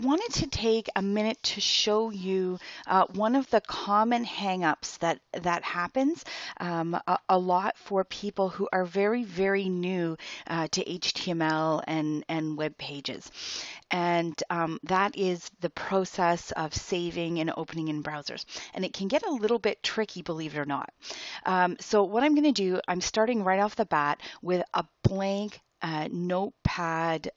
wanted to take a minute to show you one of the common hangups that happens a lot for people who are very, very new to HTML and web pages. And that is the process of saving and opening in browsers. And it can get a little bit tricky, believe it or not. So what I'm going to do, I'm starting right off the bat with a blank Notepad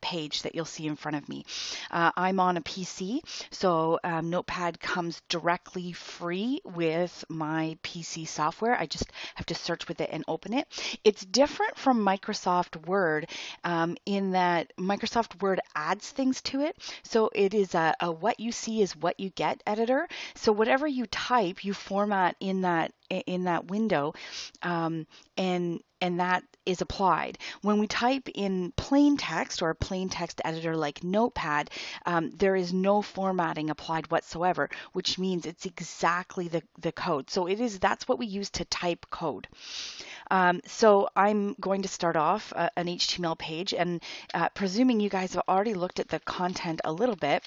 page that you'll see in front of me. I'm on a PC, so Notepad comes directly free with my PC software. I just have to search with it and open it. It's different from Microsoft Word in that Microsoft Word adds things to it. So it is a what you see is what you get editor. So whatever you type, you format in that window, and that is applied. When we type in plain text or a plain text editor like Notepad, there is no formatting applied whatsoever, which means it's exactly the code. So that's what we use to type code. So I'm going to start off an HTML page, and presuming you guys have already looked at the content a little bit,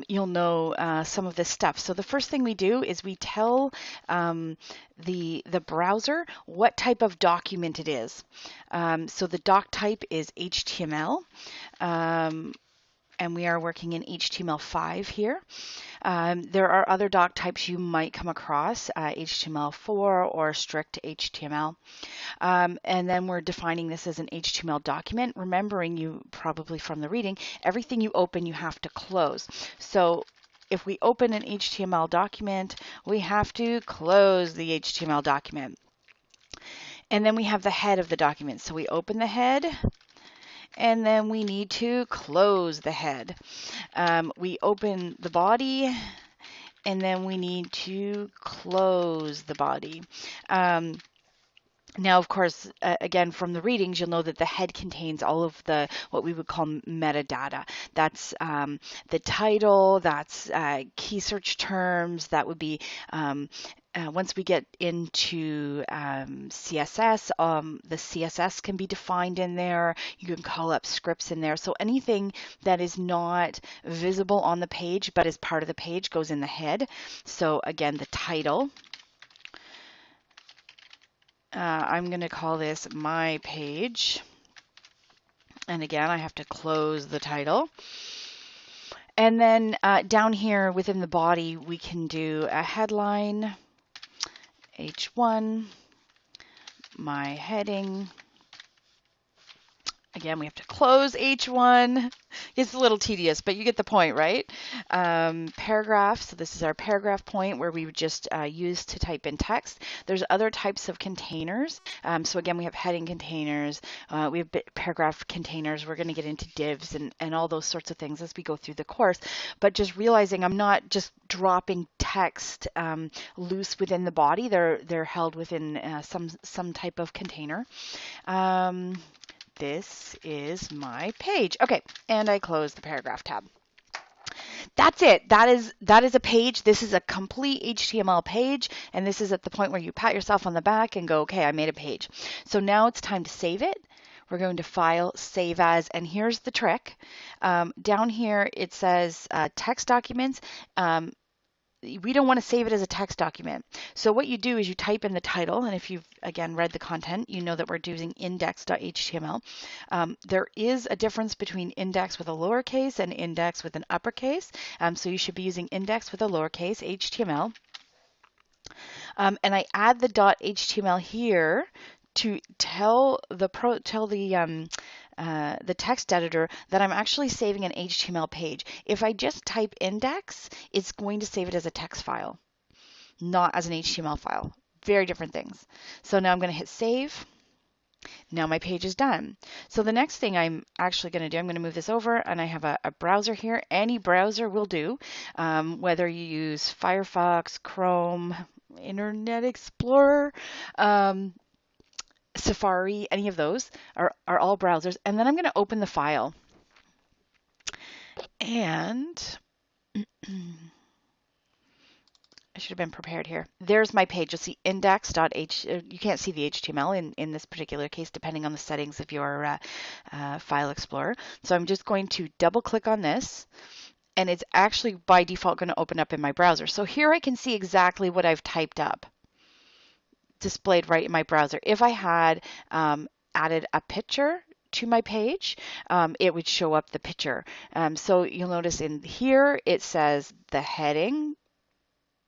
you'll know some of this stuff. So the first thing we do is we tell the browser what type of document it is. So the doc type is HTML. And we are working in HTML5 here. There are other doc types you might come across, HTML4 or strict HTML. And then we're defining this as an HTML document, remembering you probably from the reading, everything you open you have to close. So if we open an HTML document, we have to close the HTML document. And then we have the head of the document. So we open the head, and then we need to close the head. We open the body, and then we need to close the body. Now, of course, again, from the readings, you'll know that the head contains all of what we would call metadata. That's the title, that's key search terms, that would be once we get into CSS, the CSS can be defined in there. You can call up scripts in there. So anything that is not visible on the page but is part of the page goes in the head. So again, the title. I'm going to call this my page. And again, I have to close the title. And then down here within the body, we can do a headline, H1, my heading. Again, we have to close H1. It's a little tedious, but you get the point, right? Paragraph. So this is our paragraph point where we would just use to type in text. There's other types of containers. So again, we have heading containers. We have paragraph containers. We're going to get into divs and all those sorts of things as we go through the course. But just realizing I'm not just dropping text loose within the body. They're held within some type of container. This is my page. Okay, and I close the paragraph tab. That's it. That is a page. This is a complete HTML page, and this is at the point where you pat yourself on the back and go, okay, I made a page. So now it's time to save it. We're going to File, Save As, and here's the trick. Down here it says text documents. We don't want to save it as a text document. So what you do is you type in the title, and if you've, again, read the content, you know that we're using index.html. There is a difference between index with a lowercase and index with an uppercase. So you should be using index with a lowercase, HTML. And I add the .html here to tell the text editor that I'm actually saving an HTML page. If I just type index, it's going to save it as a text file, not as an HTML file. Very different things. So now I'm going to hit save. Now my page is done. So the next thing I'm actually going to do, I'm going to move this over, and I have a browser here. Any browser will do, whether you use Firefox, Chrome, Internet Explorer, Safari, any of those are all browsers. And then I'm going to open the file. And I should have been prepared here. There's my page. You'll see index.h. You can't see the HTML in this particular case, depending on the settings of your File Explorer. So I'm just going to double click on this, and it's actually by default going to open up in my browser. So here I can see exactly what I've typed up displayed right in my browser. If I had added a picture to my page, it would show up the picture. So you'll notice in here it says the heading,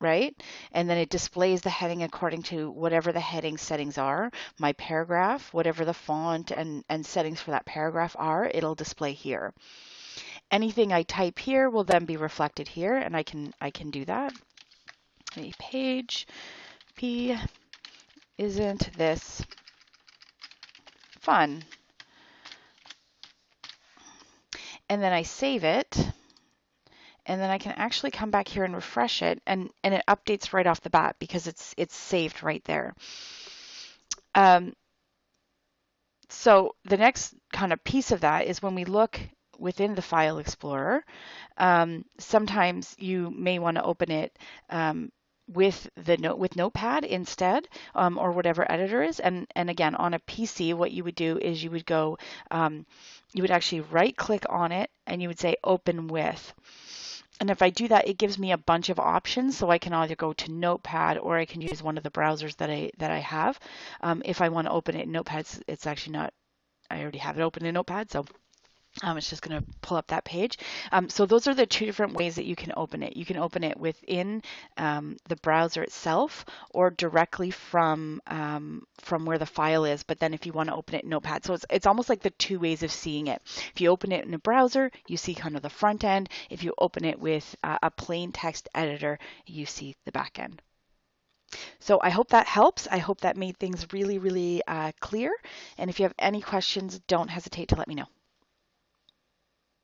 right? And then it displays the heading according to whatever the heading settings are. My paragraph, whatever the font and settings for that paragraph are, it'll display here. Anything I type here will then be reflected here, and I can do that. A page P, isn't this fun? And then I save it, and then I can actually come back here and refresh it, and it updates right off the bat because it's saved right there. So the next kind of piece of that is when we look within the File Explorer, sometimes you may want to open it with Notepad instead, or whatever editor is. And again, on a PC, what you would do is you would go, you would actually right click on it and you would say open with. And if I do that, it gives me a bunch of options. So I can either go to Notepad or I can use one of the browsers that I have. If I want to open it in Notepad, it's actually not, I already have it open in Notepad. So it's just going to pull up that page. So those are the two different ways that you can open it. You can open it within the browser itself or directly from where the file is. But then if you want to open it in Notepad, so it's almost like the two ways of seeing it. If you open it in a browser, you see kind of the front end. If you open it with a plain text editor, you see the back end. So I hope that helps. I hope that made things really, really clear. And if you have any questions, don't hesitate to let me know.